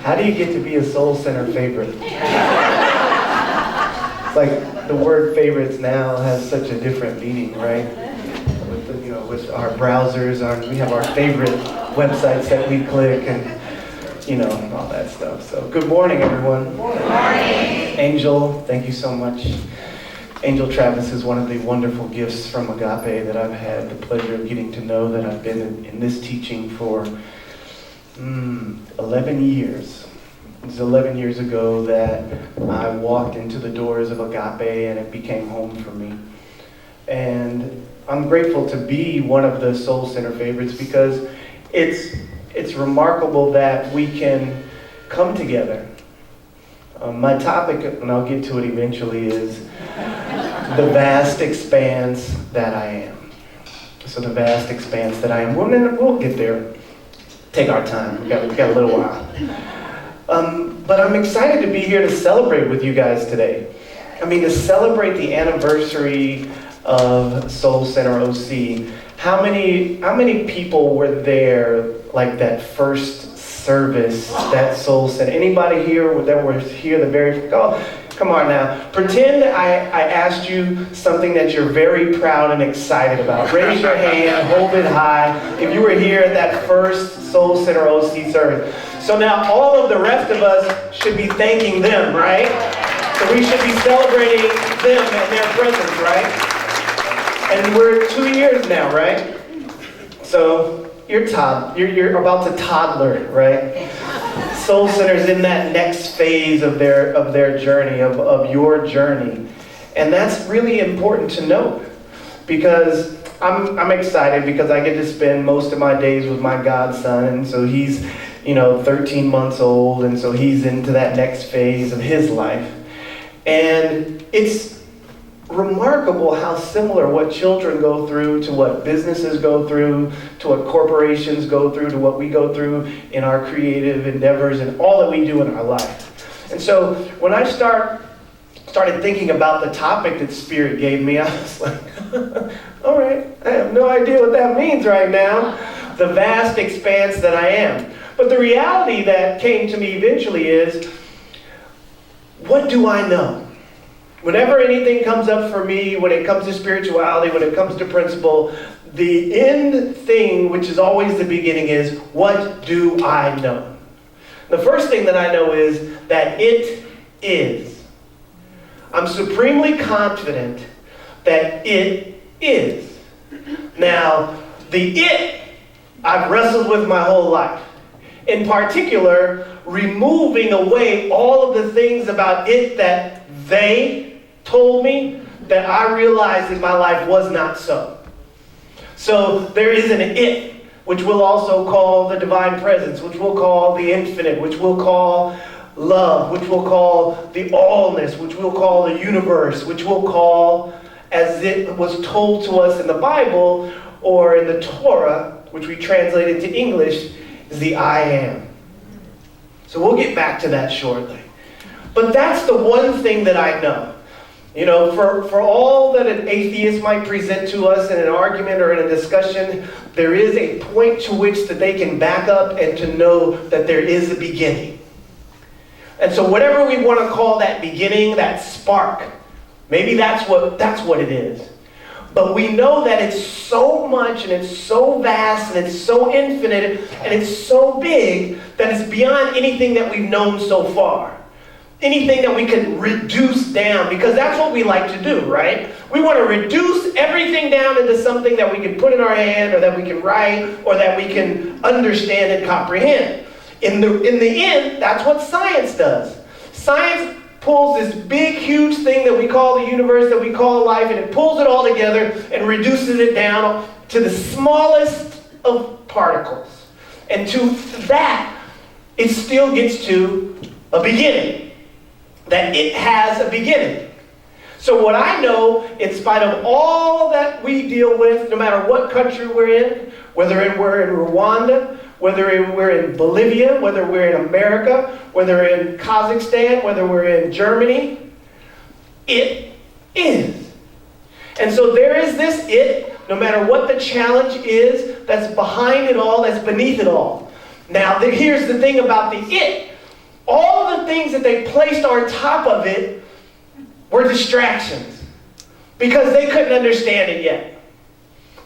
How do you get to be a Soul Center favorite? It's like the word favorites now has such a different meaning, right? With our browsers, we have our favorite websites that we click and, all that stuff. So good morning, everyone. Good morning. Angel, thank you so much. Angel Travis is one of the wonderful gifts from Agape that I've had the pleasure of getting to know, that I've been in this teaching for 11 years. It was 11 years ago that I walked into the doors of Agape and it became home for me. And I'm grateful to be one of the Soul Center favorites because it's remarkable that we can come together. My topic, and I'll get to it eventually, is the vast expanse that I am. So the vast expanse that I am. We'll get there. Take our time. We got a little while. But I'm excited to be here to celebrate with you guys today. To celebrate the anniversary of Soul Center OC. How many people were there, like that first service, that Soul Center? Anybody here that was here the very? Oh, come on now. Pretend I asked you something that you're very proud and excited about. Raise your hand, hold it high, if you were here at that first Soul Center OC service. So now all of the rest of us should be thanking them, right? So we should be celebrating them and their presence, right? And we're 2 years now, right? So you're about to toddler, right? Soul Center's in that next phase of their journey, of your journey. And that's really important to note, because I'm excited because I get to spend most of my days with my godson, and so he's 13 months old, and so he's into that next phase of his life. And it's remarkable how similar what children go through to what businesses go through, to what corporations go through, to what we go through in our creative endeavors and all that we do in our life. And so when I started thinking about the topic that Spirit gave me, I was like, all right, I have no idea what that means right now. The vast expanse that I am. But the reality that came to me eventually is, what do I know? Whenever anything comes up for me, when it comes to spirituality, when it comes to principle, the end thing, which is always the beginning, is, what do I know? The first thing that I know is that it is. I'm supremely confident that it is. Now, the it, I've wrestled with my whole life. In particular, removing away all of the things about it that they told me, that I realized in my life was not so. So there is an it, which we'll also call the divine presence, which we'll call the infinite, which we'll call love, which we'll call the allness, which we'll call the universe, which we'll call, as it was told to us in the Bible or in the Torah, which we translate into English, is the I am. So we'll get back to that shortly. But that's the one thing that I know. For all that an atheist might present to us in an argument or in a discussion, there is a point to which that they can back up and to know that there is a beginning. And so whatever we want to call that beginning, that spark, maybe that's what it is. But we know that it's so much and it's so vast and it's so infinite and it's so big that it's beyond anything that we've known so far. Anything that we can reduce down, because that's what we like to do, right? We want to reduce everything down into something that we can put in our hand, or that we can write, or that we can understand and comprehend. In the end, that's what science does. Science pulls this big, huge thing that we call the universe, that we call life, and it pulls it all together and reduces it down to the smallest of particles. And to that, it still gets to a beginning. That it has a beginning. So what I know, in spite of all that we deal with, no matter what country we're in, whether we're in Rwanda, whether we're in Bolivia, whether we're in America, whether we're in Kazakhstan, whether we're in Germany, it is. And so there is this it, no matter what the challenge is, that's behind it all, that's beneath it all. Now, here's the thing about the it. all the things that they placed on top of it were distractions because they couldn't understand it yet.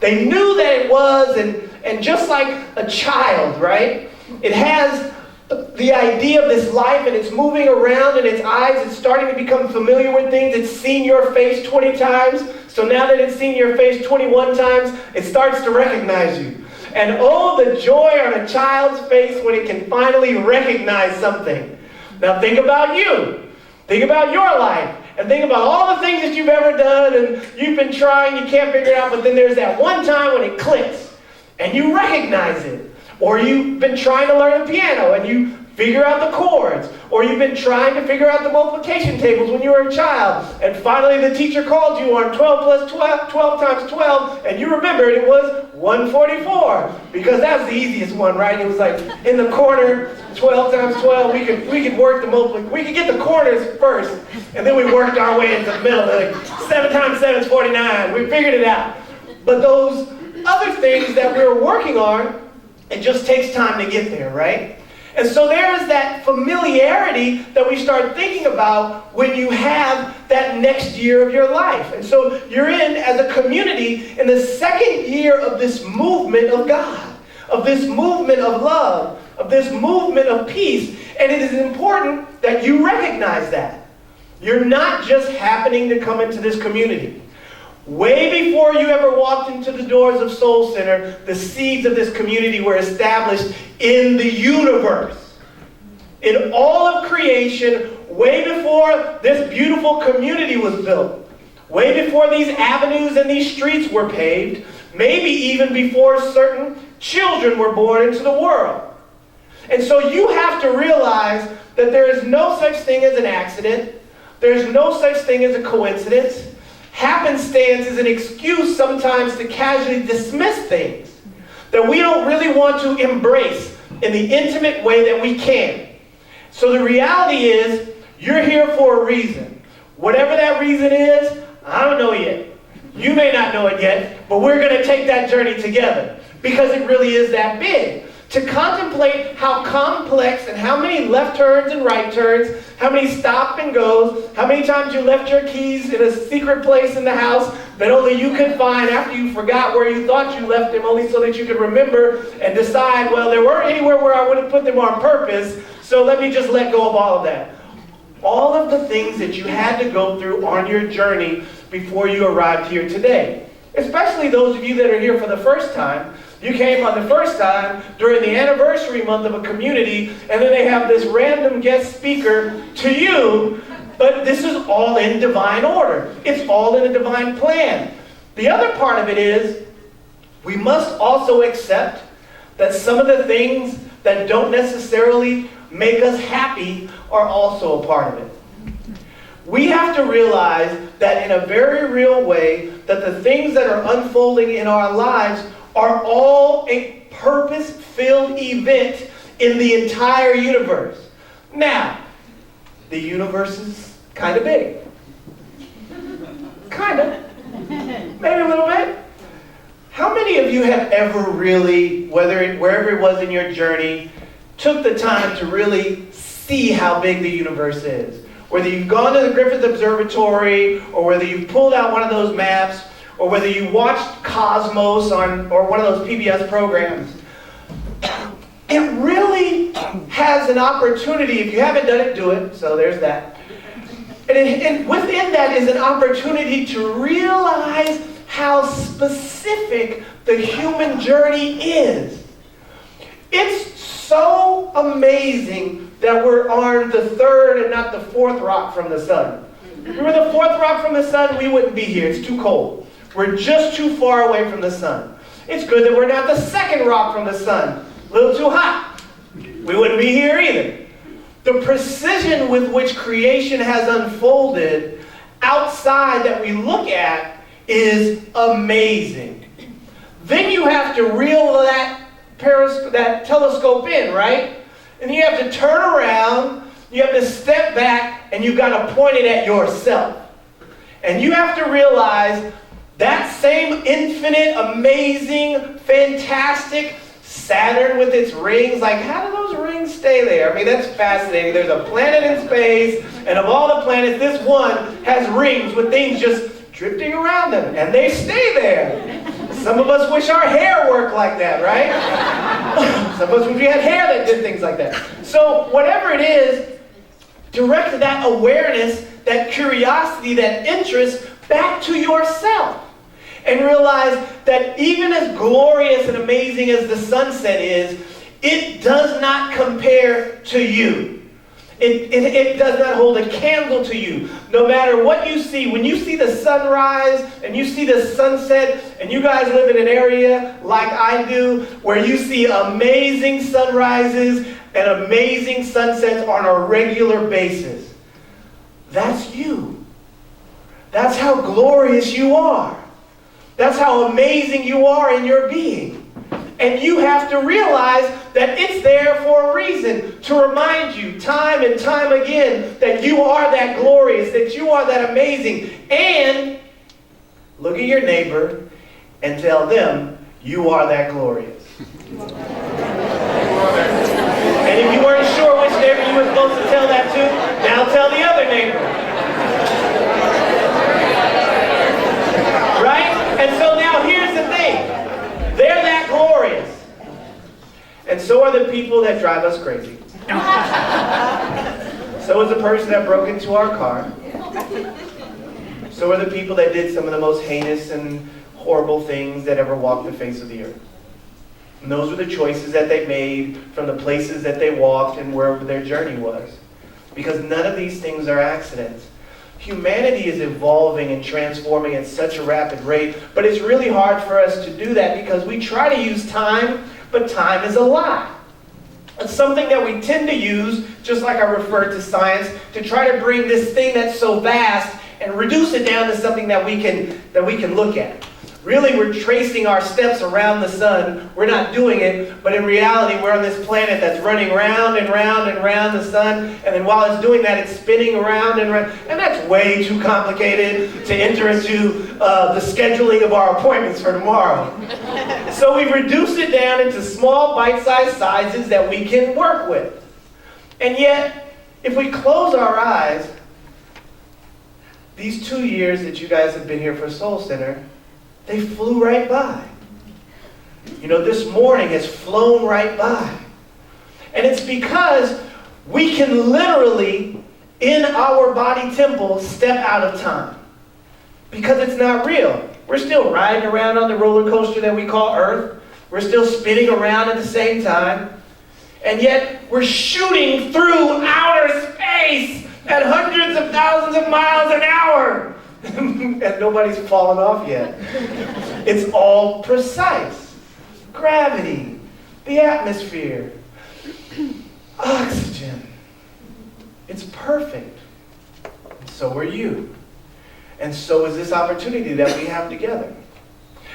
They knew that it was, and just like a child, right? It has the idea of this life, and it's moving around in its eyes. It's starting to become familiar with things. It's seen your face 20 times. So now that it's seen your face 21 times, it starts to recognize you. And oh, the joy on a child's face when it can finally recognize something. Now think about you. Think about your life. And think about all the things that you've ever done and you've been trying, you can't figure it out, but then there's that one time when it clicks and you recognize it. Or you've been trying to learn the piano and you figure out the chords. Or you've been trying to figure out the multiplication tables when you were a child. And finally the teacher called you on 12 plus 12, 12 times 12, and you remembered it was 144. Because that's the easiest one, right? It was like in the corner, 12 times 12, we could work the multiplication. We could get the corners first, and then we worked our way into the middle. Like 7 times 7 is 49. We figured it out. But those other things that we were working on, it just takes time to get there, right? And so there is that familiarity that we start thinking about when you have that next year of your life. And so you're in, as a community, in the second year of this movement of God, of this movement of love, of this movement of peace. And it is important that you recognize that. You're not just happening to come into this community. Way before you ever walked into the doors of Soul Center, the seeds of this community were established in the universe. In all of creation, way before this beautiful community was built. Way before these avenues and these streets were paved. Maybe even before certain children were born into the world. And so you have to realize that there is no such thing as an accident. There's no such thing as a coincidence. Happenstance is an excuse sometimes to casually dismiss things that we don't really want to embrace in the intimate way that we can. So the reality is, you're here for a reason. Whatever that reason is, I don't know yet. You may not know it yet, but we're going to take that journey together because it really is that big. To contemplate how complex and how many left turns and right turns, how many stop and goes, how many times you left your keys in a secret place in the house that only you could find after you forgot where you thought you left them, only so that you could remember and decide, well, there weren't anywhere where I would have put them on purpose, so let me just let go of all of that. All of the things that you had to go through on your journey before you arrived here today. Especially those of you that are here for the first time. You came on the first time during the anniversary month of a community, and then they have this random guest speaker to you, but this is all in divine order. It's all in a divine plan. The other part of it is, we must also accept that some of the things that don't necessarily make us happy are also a part of it. We have to realize that in a very real way, that the things that are unfolding in our lives are all a purpose-filled event in the entire universe. Now, the universe is kind of big. Kind of. Maybe a little bit. How many of you have ever really, wherever it was in your journey, took the time to really see how big the universe is? Whether you've gone to the Griffith Observatory, or whether you've pulled out one of those maps, or whether you watched Cosmos or one of those PBS programs. It really has an opportunity. If you haven't done it, do it. So there's that. And within that is an opportunity to realize how specific the human journey is. It's so amazing that we're on the third and not the fourth rock from the sun. If we were the fourth rock from the sun, we wouldn't be here. It's too cold. We're just too far away from the sun. It's good that we're not the second rock from the sun. A little too hot. We wouldn't be here either. The precision with which creation has unfolded outside that we look at is amazing. Then you have to reel that telescope in, right? And you have to turn around, you have to step back, and you've got to point it at yourself. And you have to realize that same infinite, amazing, fantastic Saturn with its rings, like how do those rings stay there. I mean, that's fascinating. There's a planet in space, and of all the planets, this one has rings with things just drifting around them, and they stay there. Some of us wish our hair worked like that, right? Some of us wish we had hair that did things like that. So whatever it is, direct that awareness, that curiosity, that interest back to yourself. And realize that even as glorious and amazing as the sunset is, it does not compare to you. It does not hold a candle to you. No matter what you see, when you see the sunrise and you see the sunset, and you guys live in an area like I do, where you see amazing sunrises and amazing sunsets on a regular basis, that's you. That's how glorious you are. That's how amazing you are in your being. And you have to realize that it's there for a reason, to remind you time and time again that you are that glorious, that you are that amazing. And look at your neighbor and tell them you are that glorious. And if you weren't sure which neighbor you were supposed to tell that to, now tell the other neighbor. Right? And so now here's the thing. They're that glorious. And so are the people that drive us crazy. So is the person that broke into our car. So are the people that did some of the most heinous and horrible things that ever walked the face of the earth. And those were the choices that they made from the places that they walked and wherever their journey was. Because none of these things are accidents. Humanity is evolving and transforming at such a rapid rate, but it's really hard for us to do that because we try to use time, but time is a lie. It's something that we tend to use, just like I referred to science, to try to bring this thing that's so vast and reduce it down to something that we can look at. Really, we're tracing our steps around the sun. We're not doing it, but in reality, we're on this planet that's running round and round and round the sun, and then while it's doing that, it's spinning around and around, and that's way too complicated to enter into the scheduling of our appointments for tomorrow. So we've reduced it down into small, bite-sized sizes that we can work with. And yet, if we close our eyes, these 2 years that you guys have been here for Soul Center, they flew right by. You know, this morning has flown right by. And it's because we can literally, in our body temple, step out of time. Because it's not real. We're still riding around on the roller coaster that we call Earth. We're still spinning around at the same time. And yet, we're shooting through outer space at hundreds of thousands of miles an hour. And nobody's fallen off yet. It's all precise. Gravity, the atmosphere, oxygen. It's perfect. So are you. And so is this opportunity that we have together.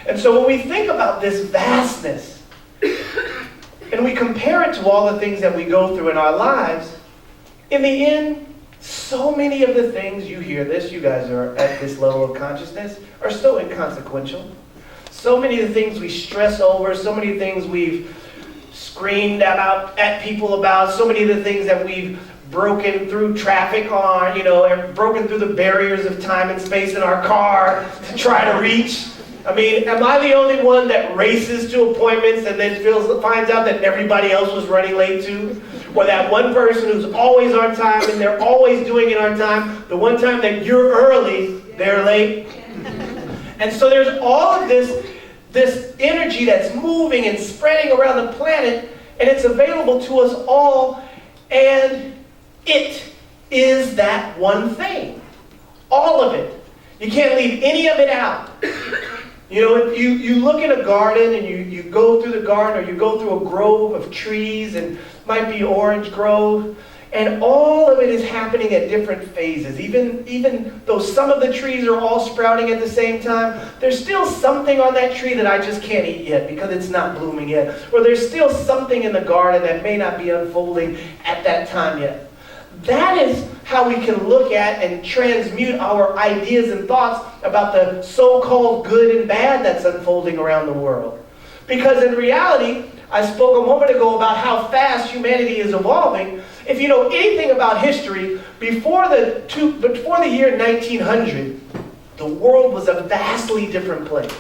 And so when we think about this vastness, and we compare it to all the things that we go through in our lives, in the end, so many of the things, you hear this, you guys are at this level of consciousness, are so inconsequential. So many of the things we stress over, so many things we've screamed about at people about, so many of the things that we've broken through traffic on, broken through the barriers of time and space in our car to try to reach. I mean, am I the only one that races to appointments and then finds out that everybody else was running late too? Or that one person who's always on time and they're always doing it on time, the one time that you're early, they're late? And so there's all of this energy that's moving and spreading around the planet, and it's available to us all, and it is that one thing. All of it. You can't leave any of it out. You look at a garden and you go through the garden, or you go through a grove of trees, and might be orange grove, and all of it is happening at different phases. Even though some of the trees are all sprouting at the same time, there's still something on that tree that I just can't eat yet because it's not blooming yet. Or there's still something in the garden that may not be unfolding at that time yet. That is how we can look at and transmute our ideas and thoughts about the so-called good and bad that's unfolding around the world. Because in reality, I spoke a moment ago about how fast humanity is evolving. If you know anything about history, before the year 1900, the world was a vastly different place.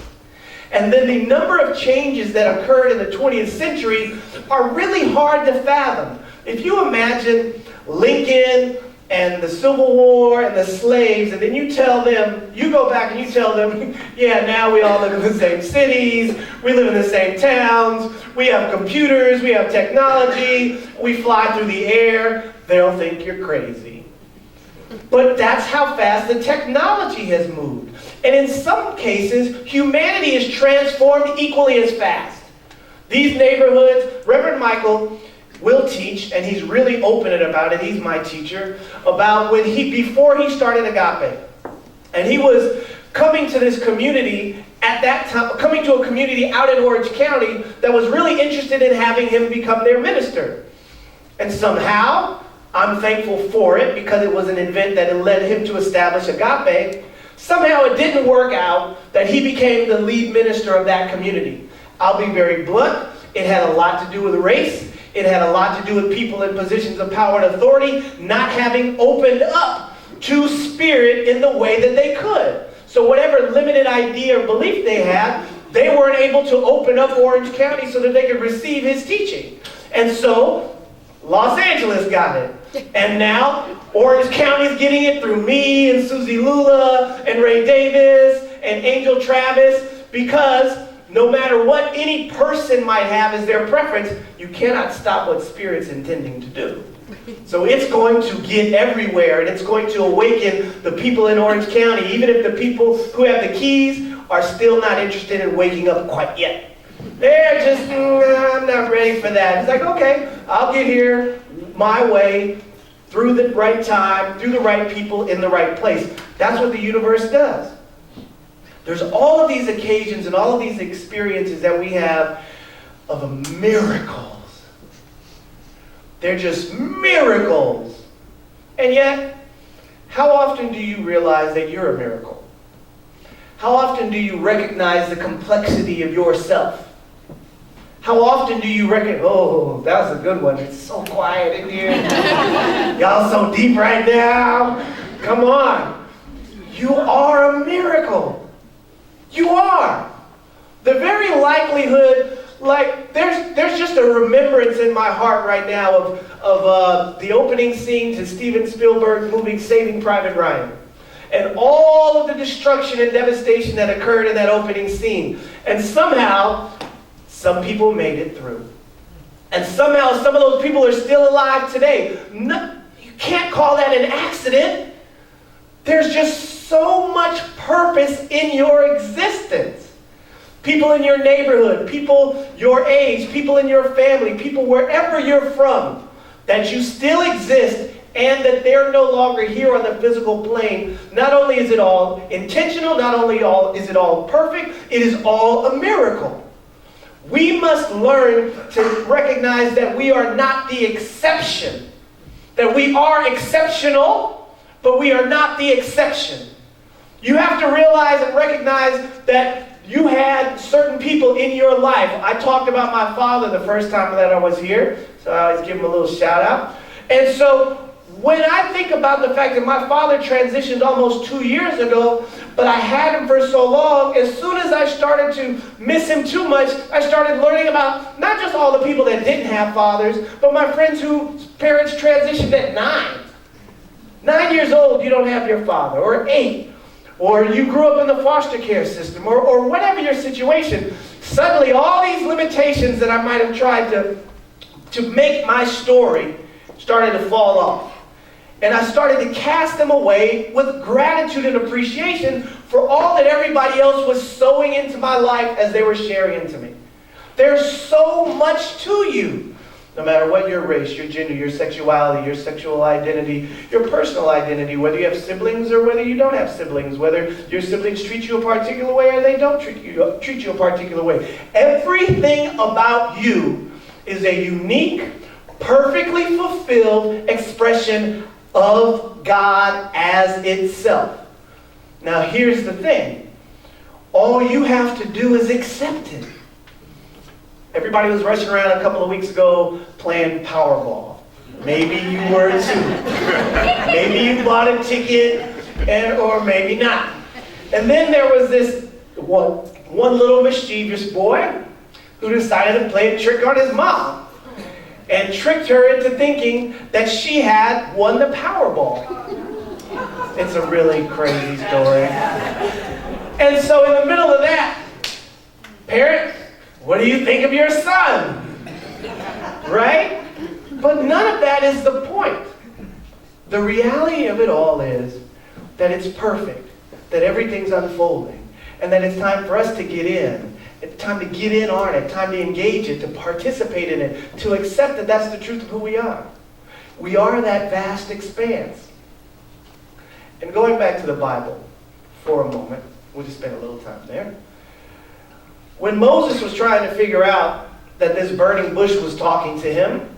And then the number of changes that occurred in the 20th century are really hard to fathom. If you imagine Lincoln and the Civil War and the slaves, and then you go back and you tell them, yeah, now we all live in the same cities, we live in the same towns, we have computers, we have technology, we fly through the air, they'll think you're crazy. But that's how fast the technology has moved. And in some cases, humanity is transformed equally as fast. These neighborhoods, Reverend Michael will teach, and he's really open about it, he's my teacher, about before he started Agape. And he was coming to this community at that time, coming to a community out in Orange County that was really interested in having him become their minister. And somehow, I'm thankful for it because it was an event that led him to establish Agape. Somehow it didn't work out that he became the lead minister of that community. I'll be very blunt. It had a lot to do with race. It had a lot to do with people in positions of power and authority not having opened up to Spirit in the way that they could. So whatever limited idea or belief they had, they weren't able to open up Orange County so that they could receive his teaching. And so Los Angeles got it. And now Orange County's getting it through me and Susie Lula and Ray Davis and Angel Travis, because no matter what any person might have as their preference, you cannot stop what Spirit's intending to do. So it's going to get everywhere, and it's going to awaken the people in Orange County, even if the people who have the keys are still not interested in waking up quite yet. They're just, I'm not ready for that. It's like, okay, I'll get here my way, through the right time, through the right people, in the right place. That's what the universe does. There's all of these occasions and all of these experiences that we have of miracles. They're just miracles. And yet, how often do you realize that you're a miracle? How often do you recognize the complexity of yourself? How often do you oh, that was a good one. It's so quiet in here. Y'all so deep right now. Come on. You are a miracle. You are. The very likelihood, there's just a remembrance in my heart right now of the opening scene to Steven Spielberg's movie Saving Private Ryan. And all of the destruction and devastation that occurred in that opening scene. And somehow, some people made it through. And somehow, some of those people are still alive today. No, you can't call that an accident. There's just so much purpose in your existence. People in your neighborhood, people your age, people in your family, people wherever you're from, that you still exist and that they're no longer here on the physical plane. Not only is it all intentional, not only is it all perfect, it is all a miracle. We must learn to recognize that we are not the exception. That we are exceptional, but we are not the exception. You have to realize and recognize that you had certain people in your life. I talked about my father the first time that I was here, so I always give him a little shout out. And so when I think about the fact that my father transitioned almost 2 years ago, but I had him for so long, as soon as I started to miss him too much, I started learning about not just all the people that didn't have fathers, but my friends whose parents transitioned at 9. 9 years old, you don't have your father, or 8. Or you grew up in the foster care system, or whatever your situation. Suddenly, all these limitations that I might have tried to make my story started to fall off. And I started to cast them away with gratitude and appreciation for all that everybody else was sowing into my life as they were sharing into me. There's so much to you. No matter what your race, your gender, your sexuality, your sexual identity, your personal identity, whether you have siblings or whether you don't have siblings, whether your siblings treat you a particular way or they don't treat you a particular way. Everything about you is a unique, perfectly fulfilled expression of God as itself. Now here's the thing. All you have to do is accept it. Everybody was rushing around a couple of weeks ago playing Powerball. Maybe you were too. Maybe you bought a ticket, or maybe not. And then there was this one little mischievous boy who decided to play a trick on his mom and tricked her into thinking that she had won the Powerball. It's a really crazy story. And so in the middle of that, parent, what do you think of your son? Right? But none of that is the point. The reality of it all is that it's perfect, that everything's unfolding, and that it's time for us to get in. It's time to get in on it, time to engage it, to participate in it, to accept that that's the truth of who we are. We are that vast expanse. And going back to the Bible for a moment, we'll just spend a little time there. When Moses was trying to figure out that this burning bush was talking to him,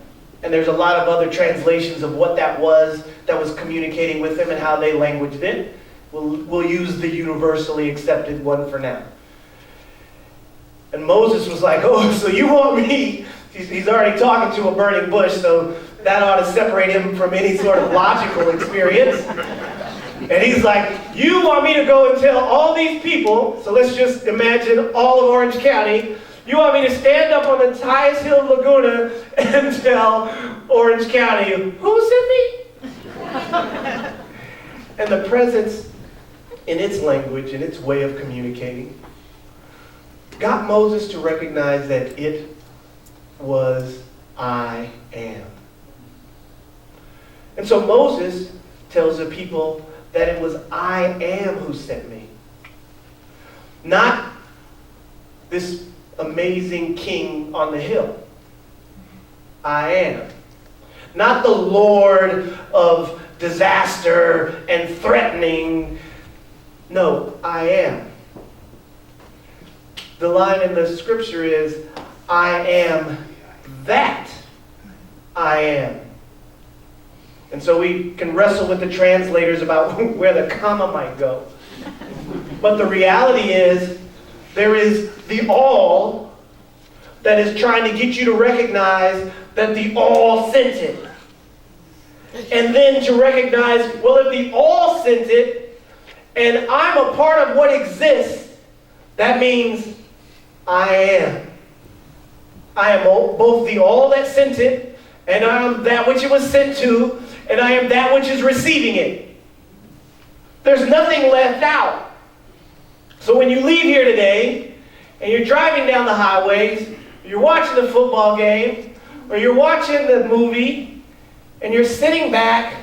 and there's a lot of other translations of what that was communicating with him and how they languaged it. We'll use the universally accepted one for now. And Moses was like, oh, so you want me? He's already talking to a burning bush, so that ought to separate him from any sort of logical experience. And he's like, you want me to go and tell all these people, so let's just imagine all of Orange County, you want me to stand up on the highest hill of Laguna and tell Orange County, who sent me? And the presence, in its language, in its way of communicating, got Moses to recognize that it was I am. And so Moses tells the people that it was I am who sent me. Not this amazing king on the hill. I am. Not the Lord of disaster and threatening. No, I am. The line in the scripture is, I am that I am. And so we can wrestle with the translators about where the comma might go. But the reality is, there is the all that is trying to get you to recognize that the all sent it. And then to recognize, well, if the all sent it, and I'm a part of what exists, that means I am. I am both the all that sent it, and I am that which it was sent to, and I am that which is receiving it. There's nothing left out. So when you leave here today, and you're driving down the highways, you're watching the football game, or you're watching the movie, and you're sitting back,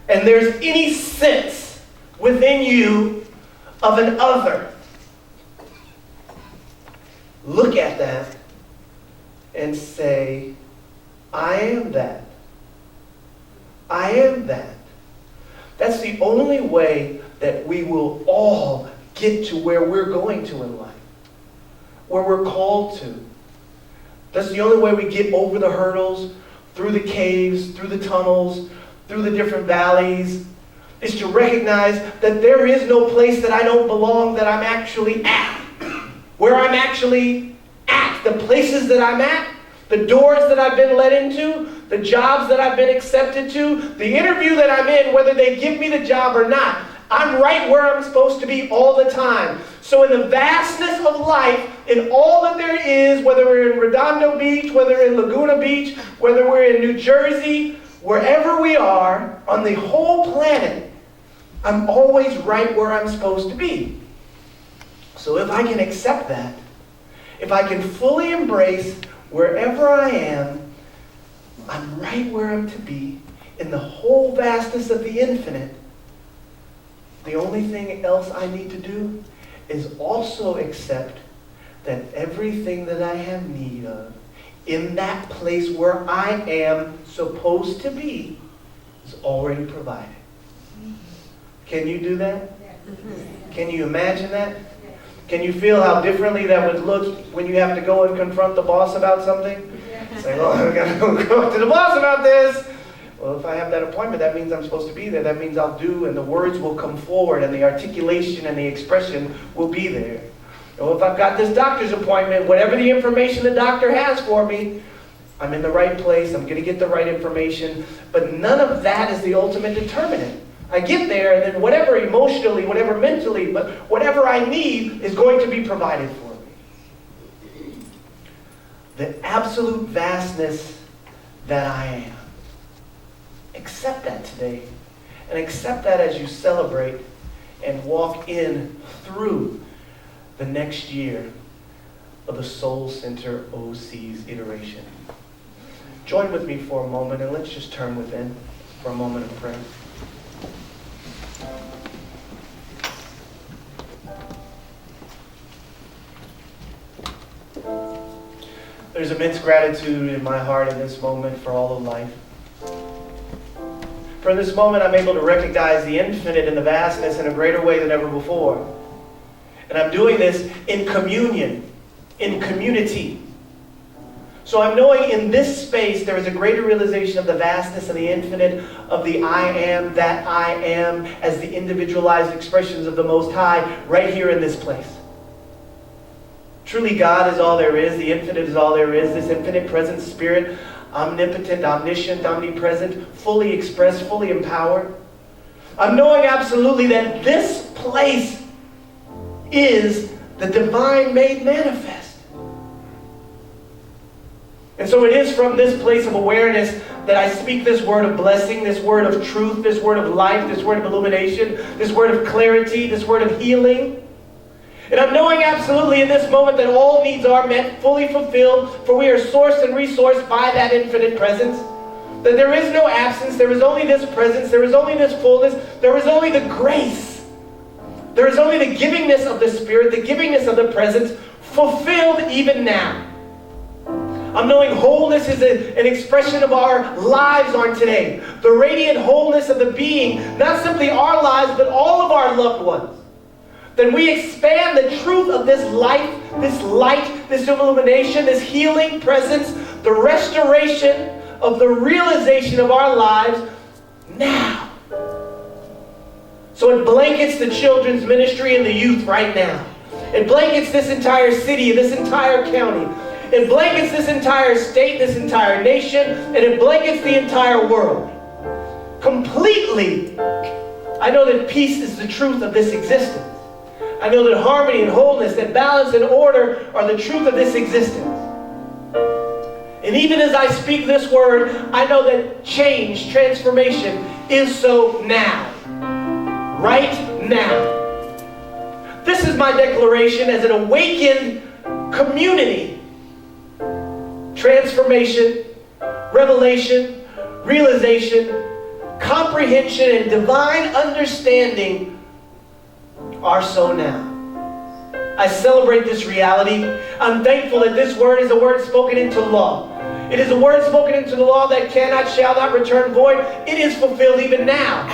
and there's any sense within you of an other, look at that and say, I am that. I am that. That's the only way that we will all get to where we're going to in life, where we're called to. That's the only way we get over the hurdles, through the caves, through the tunnels, through the different valleys, is to recognize that there is no place that I don't belong, that I'm actually at. Where I'm actually at, the places that I'm at, the doors that I've been let into, the jobs that I've been accepted to, the interview that I'm in, whether they give me the job or not, I'm right where I'm supposed to be all the time. So in the vastness of life, in all that there is, whether we're in Redondo Beach, whether in Laguna Beach, whether we're in New Jersey, wherever we are on the whole planet, I'm always right where I'm supposed to be. So if I can accept that, if I can fully embrace wherever I am, I'm right where I'm to be in the whole vastness of the infinite. The only thing else I need to do is also accept that everything that I have need of in that place where I am supposed to be is already provided. Can you do that? Can you imagine that? Can you feel how differently that would look when you have to go and confront the boss about something? Say, oh, I've got to go talk to the boss about this. Well, if I have that appointment, that means I'm supposed to be there. That means I'll do, and the words will come forward, and the articulation and the expression will be there. Or if I've got this doctor's appointment, whatever the information the doctor has for me, I'm in the right place, I'm going to get the right information. But none of that is the ultimate determinant. I get there, and then whatever emotionally, whatever mentally, but whatever I need is going to be provided for me. The absolute vastness that I am. Accept that today. And accept that as you celebrate and walk in through the next year of the Soul Center OC's iteration. Join with me for a moment, and let's just turn within for a moment of prayer. There's immense gratitude in my heart in this moment for all of life. For in this moment, I'm able to recognize the infinite and the vastness in a greater way than ever before. And I'm doing this in communion, in community. So I'm knowing in this space there is a greater realization of the vastness and the infinite of the I am that I am as the individualized expressions of the Most High right here in this place. Truly God is all there is, the infinite is all there is, this infinite present spirit, omnipotent, omniscient, omnipresent, fully expressed, fully empowered. I'm knowing absolutely that this place is the divine made manifest. And so it is from this place of awareness that I speak this word of blessing, this word of truth, this word of life, this word of illumination, this word of clarity, this word of healing. And I'm knowing absolutely in this moment that all needs are met, fully fulfilled, for we are sourced and resourced by that infinite presence. That there is no absence, there is only this presence, there is only this fullness, there is only the grace. There is only the givingness of the Spirit, the givingness of the presence, fulfilled even now. I'm knowing wholeness is an expression of our lives on today. The radiant wholeness of the being, not simply our lives, but all of our loved ones. Then we expand the truth of this life, this light, this illumination, this healing presence, the restoration of the realization of our lives now. So it blankets the children's ministry and the youth right now. It blankets this entire city, this entire county. It blankets this entire state, this entire nation, and it blankets the entire world. Completely. I know that peace is the truth of this existence. I know that harmony and wholeness, that balance and order are the truth of this existence. And even as I speak this word, I know that change, transformation is so now. Right now. This is my declaration as an awakened community. Transformation, revelation, realization, comprehension, and divine understanding are so now. I celebrate this reality. I'm thankful that this word is a word spoken into law. It is a word spoken into the law that cannot, shall not return void. It is fulfilled even now.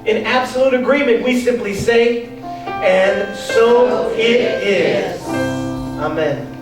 In absolute agreement, we simply say, and so it is. Amen.